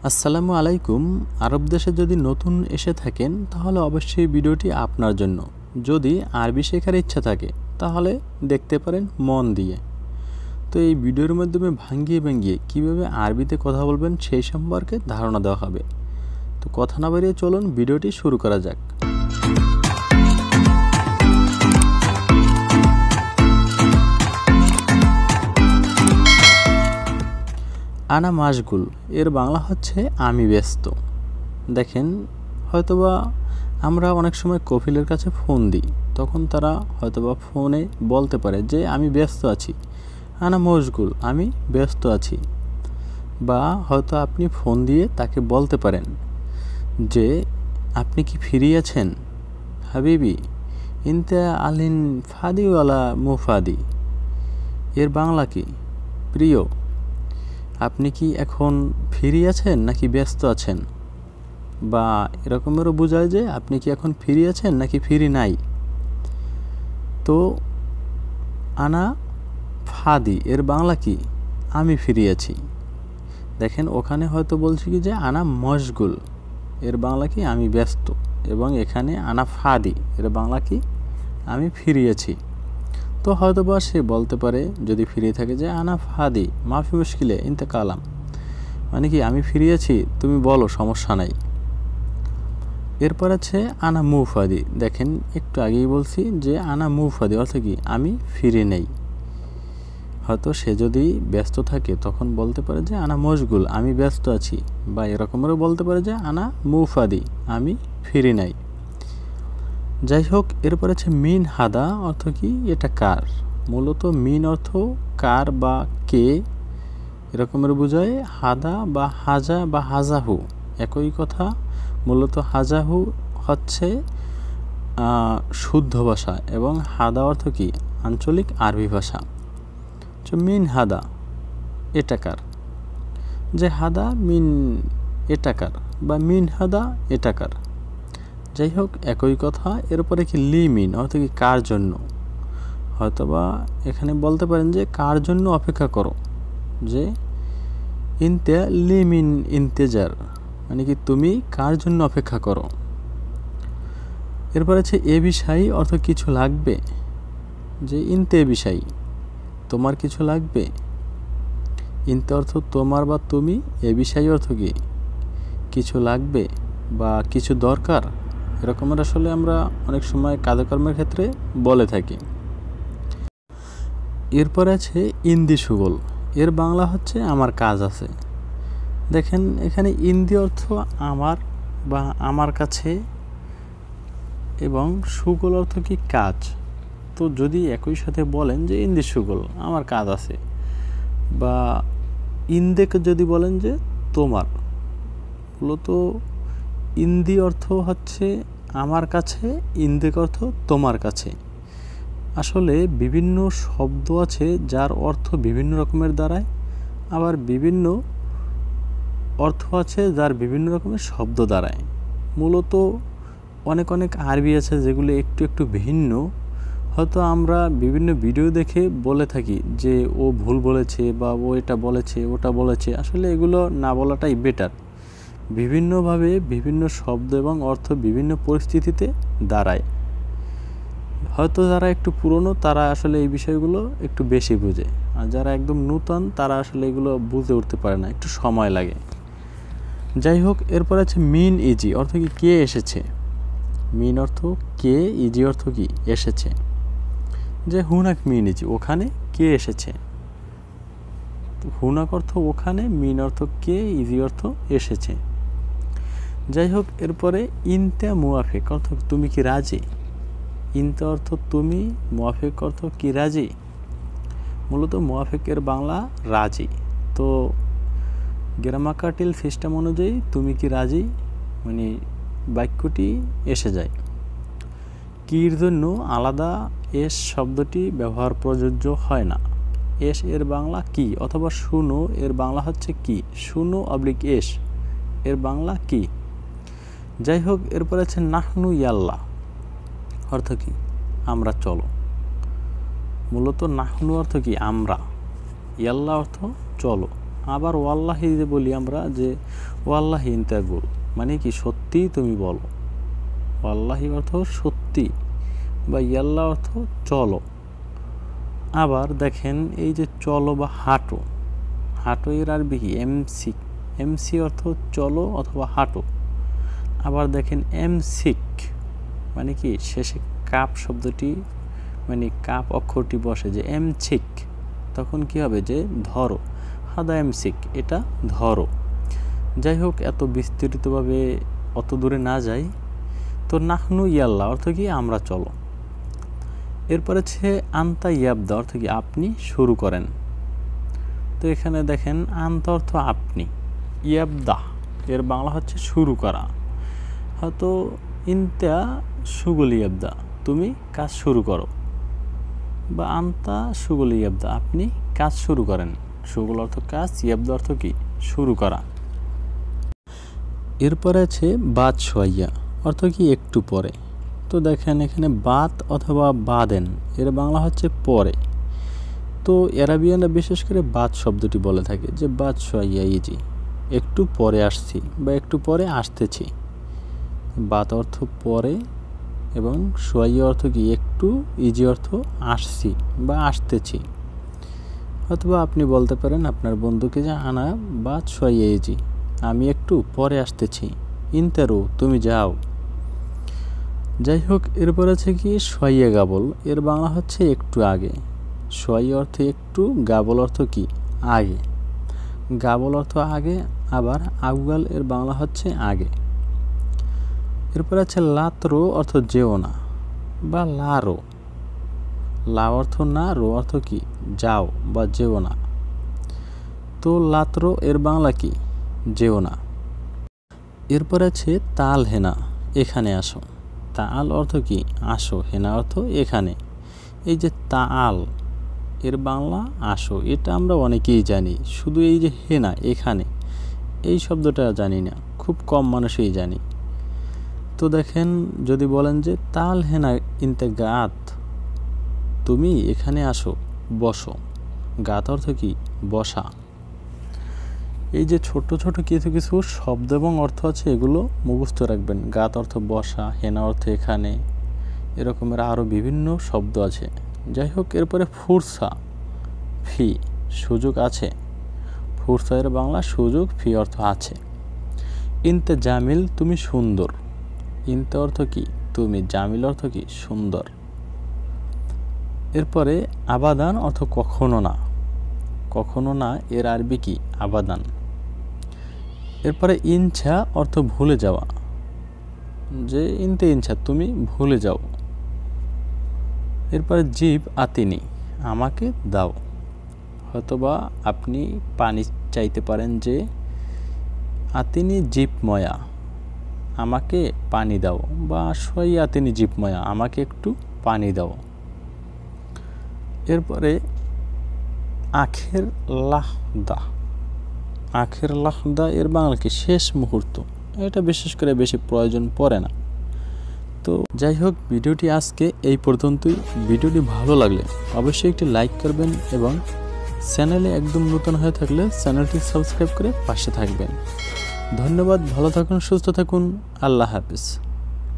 আসসালামু আলাইকুম। আরব দেশে যদি নতুন এসে থাকেন তাহলে অবশ্যই ভিডিওটি আপনার জন্য। যদি আরবি শেখার ইচ্ছা থাকে তাহলে দেখতে পারেন মন দিয়ে। তো এই ভিডিওর মাধ্যমে ভাঙিয়ে কিভাবে আরবিতে কথা বলবেন সেই সম্পর্কে ধারণা দেওয়া হবে। তো কথা না বাড়িয়ে চলুন ভিডিওটি শুরু করা যাক। আনা মাশগুল এর বাংলা হচ্ছে আমি ব্যস্ত। দেখেন, হয়তোবা আমরা অনেক সময় কফিলের কাছে ফোন দিই, তখন তারা হয়তোবা ফোনে বলতে পারে যে আমি ব্যস্ত আছি, আনা মশগুল, আমি ব্যস্ত আছি। বা হয়তো আপনি ফোন দিয়ে তাকে বলতে পারেন যে আপনি কি ফ্রি আছেন হাবিবি, ইনতা আলিন ফাদিওয়ালা মুফাদি। এর বাংলা কি? প্রিয়, আপনি কি এখন ফ্রি আছেন নাকি ব্যস্ত আছেন? বা এরকমেরও বোঝায় যে আপনি কি এখন ফ্রি আছেন নাকি ফ্রি নাই। তো আনা ফাদি এর বাংলা কি? আমি ফ্রি আছি। দেখেন, ওখানে হয়তো বলছি কি যে আনা মশগুল এর বাংলা কি? আমি ব্যস্ত। এবং এখানে আনা ফাদি এর বাংলা কি? আমি ফ্রি আছি। তো হয়তোবা সে বলতে পারে যদি ফ্রি থাকে যে আনা ফাদি মাফি মুশকিলে ইনতে কালাম, মানে কি আমি ফ্রি আছি, তুমি বলো, সমস্যা নাই। এরপর আছে আনা মুফাদি। দেখেন, একটু আগেই বলছি যে আনা মুফাদি অর্থ কি? আমি ফ্রি নেই। হয়তো সে যদি ব্যস্ত থাকে তখন বলতে পারে যে আনা মশগুল, আমি ব্যস্ত আছি। বা এরকমেরও বলতে পারে যে আনা মুফাদি, আমি ফ্রি নাই। যাই হোক, এরপর আছে মিন হাদা অর্থ কি? এটা কার। মূলত মিন অর্থ কার বা কে এরকমের বোঝায়। হাদা বা হাজা বা হাজাহু একই কথা। মূলত হাজাহু হচ্ছে শুদ্ধ ভাষা এবং হাদা অর্থ কি? আঞ্চলিক আরবি ভাষা। মিন হাদা এটাকার, যে হাদা মিন এটাকার বা মিন হাদা এটাকার। যাই হোক, একই কথা। এরপরে কি লিমিন অর্থ কি? কার জন্য। হয়তোবা এখানে বলতে পারেন যে কার জন্য অপেক্ষা করো, যে ইনতে লিমিন ইন্তেজার, মানে কি তুমি কার জন্য অপেক্ষা করো। এরপর আছে এ বিষয় অর্থ কিছু লাগবে, যে ইনতে বিষয় তোমার কিছু লাগবে। ইনতে অর্থ তোমার বা তুমি, এ বিষয় অর্থ কি? কিছু লাগবে বা কিছু দরকার। এরকমের আসলে আমরা অনেক সময় কাজকর্মের ক্ষেত্রে বলে থাকি। এরপর আছে ইন্দি সুগল, এর বাংলা হচ্ছে আমার কাজ আছে। দেখেন, এখানে ইন্দি অর্থ আমার বা আমার কাছে, এবং সুগল অর্থ কি? কাজ। তো যদি একই সাথে বলেন যে ইন্দি সুগল, আমার কাজ আছে, বা ইন্দেকে যদি বলেন যে তোমার, মূলত ইন্দি অর্থ হচ্ছে আমার কাছে, ইন্দেক অর্থ তোমার কাছে। আসলে বিভিন্ন শব্দ আছে যার অর্থ বিভিন্ন রকমের দাঁড়ায়, আবার বিভিন্ন অর্থ আছে যার বিভিন্ন রকমের শব্দ দাঁড়ায়। মূলত অনেক আরবি আছে যেগুলো একটু ভিন্ন। হয়তো আমরা বিভিন্ন ভিডিও দেখে বলে থাকি যে ও ভুল বলেছে বা ও এটা বলেছে ওটা বলেছে। আসলে এগুলো না বলাটাই বেটার। বিভিন্নভাবে বিভিন্ন শব্দ এবং অর্থ বিভিন্ন পরিস্থিতিতে দাঁড়ায়। হয়তো যারা একটু পুরনো তারা আসলে এই বিষয়গুলো একটু বেশি বুঝে, আর যারা একদম নূতন তারা আসলে এগুলো বুঝে উঠতে পারে না, একটু সময় লাগে। যাই হোক, এরপর আছে মিন ইজি অর্থ কি? কে এসেছে। মিন অর্থ কে, ইজি অর্থ কি? এসেছে। যে হুনাক মিন ইজি, ওখানে কে এসেছে। হুনাক অর্থ ওখানে, মিন অর্থ কে, ইজি অর্থ এসেছে। যাই হোক, এরপরে ইনতা মুয়াফিক অর্থ তুমি কি রাজি। ইনতা অর্থ তুমি, মুয়াফিক অর্থ কি? রাজি। মূলত মুয়াফিকের বাংলা রাজি। তো গ্রামাকাটিল সিস্টেম অনুযায়ী তুমি কি রাজি, মানে বাক্যটি এসে যায়। কির জন্য আলাদা এস শব্দটি ব্যবহার প্রযোজ্য হয় না। এস এর বাংলা কি, অথবা শুনো এর বাংলা হচ্ছে কি। শুনো অবলিক এস এর বাংলা কি। যাই হোক, এরপর আছে নাহনু ইয়াল্লা অর্থ কি? আমরা চলো। মূলত নাহনু অর্থ কি? আমরা। ইয়াল্লা অর্থ চলো। আবার ওয়াল্লাহি যে বলি আমরা, যে ওয়াল্লাহি ইনতাকুল মানে কি সত্যি তুমি বলো। ওয়াল্লাহি অর্থ সত্যি বা ইয়াল্লাহ অর্থ চলো। আবার দেখেন এই যে চলো বা হাঁটো, হাঁটো এর আরবি কি এমসি। এমসি অর্থ চলো অথবা হাঁটো। আবার দেখেন এমসিক মানে কি শেষে কাপ শব্দটি মানে কাপ অক্ষরটি বসে যে এমছিক, তখন কি হবে যে ধরো, হাদা এমসিক এটা ধরো। যাই হোক, এত বিস্তৃতভাবে অত দূরে না যাই। তো নাহনু ইয়াল্লাহ অর্থ কি আমরা চলো। এরপরে হচ্ছে আন্তা ইয়াবদা অর্থ কি আপনি শুরু করেন। তো এখানে দেখেন আন্তা অর্থ আপনি, ইয়াবদা এর বাংলা হচ্ছে শুরু করা। হয়তো ইনতা সুগুল ইয়াবদা তুমি কাজ শুরু করো, বা আন্তা সুগুল ইয়াবদা আপনি কাজ শুরু করেন। সুগুল অর্থ কাজ, ইয়াবদা অর্থ কি শুরু করা। এরপরে আছে বাদ সোয়াইয়া অর্থ কি একটু পরে। তো দেখেন এখানে বাত অথবা বাদেন এর বাংলা হচ্ছে পরে। তো এরাবিয়ানরা বিশেষ করে বাদ শব্দটি বলে থাকে যে বাদ সোয়াইয়া ইজি, একটু পরে আসছি বা একটু পরে আসতেছি। বাত অর্থ পরে এবং সোয়াইয়া অর্থ কি একটু, ইজি অর্থ আসছি বা আসতেছি। অথবা আপনি বলতে পারেন আপনার বন্ধুকে যে আনা বাদ সোয়াইয়া ইজি, আমি একটু পরে আসতেছি। ইনতারু তুমি যাও। যাই হোক, এরপর আছে কি সোয়াইয়া গাবল এর বাংলা হচ্ছে একটু আগে। সোয়াইয়া অর্থ একটু, গাবল অর্থ কি আগে। গাবল অর্থ আগে, আবার আউগাল এর বাংলা হচ্ছে আগে। এরপর আছে লাতরো অর্থ যেও না বা লারো। লা অর্থ না, রো অর্থ কি যাও বা যেও না। তো লাতরো এর বাংলা কি যেও না। এরপর আছে তাল হেনা এখানে আসো। তাল অর্থ কি আসো, হেনা অর্থ এখানে। এই যে তাল এর বাংলা আসো, এটা আমরা অনেকেই জানি। শুধু এই যে হেনা এখানে, এই শব্দটা জানি না, খুব কম মানুষই জানি। তো দেখেন যদি বলেন যে তাল হেনা ইনতে গাত, তুমি এখানে আসো বসো। গাত অর্থ কি বসা। এই যে ছোট ছোট কিছু কিছু শব্দ এবং অর্থ আছে, এগুলো মুখস্থ রাখবেন। গাত অর্থ বসা, হেনা অর্থ এখানে, এরকমের আরও বিভিন্ন শব্দ আছে। যাই হোক, এরপরে ফুরসা ফি সুযোগ আছে। ফুরসা এর বাংলা সুযোগ, ফি অর্থ আছে। ইনতে জামিল তুমি সুন্দর। ইনতে অর্থ কি তুমি, জামিল অর্থ কি সুন্দর। এরপরে আবাদান অর্থ কখনো না। কখনো না এর আরবি কি আবাদান। এরপরে ইনছা অর্থ ভুলে যাওয়া, যে ইনতে ইনছা তুমি ভুলে যাও। এরপরে জিব আতিনি আমাকে দাও। হয়তোবা আপনি পানি চাইতে পারেন যে আতিনি জিপ ময়া আমাকে পানি দাও, বা সই আতিনি জিপ ময়া আমাকে একটু পানি দাও। এরপরে আখের লাহদা। আখের লাহদা এর বাংলা কি শেষ মুহূর্ত। এটা বিশেষ করে বেশি প্রয়োজন পড়ে না। তো যাই হোক, ভিডিওটি আজকে এই পর্যন্তই। ভিডিওটি ভালো লাগলে অবশ্যই একটি লাইক করবেন এবং চ্যানেলে একদম নতুন হয়ে থাকলে চ্যানেলটি সাবস্ক্রাইব করে পাশে থাকবেন। ধন্যবাদ, ভালো থাকুন, সুস্থ থাকুন, আল্লাহ হাফেজ।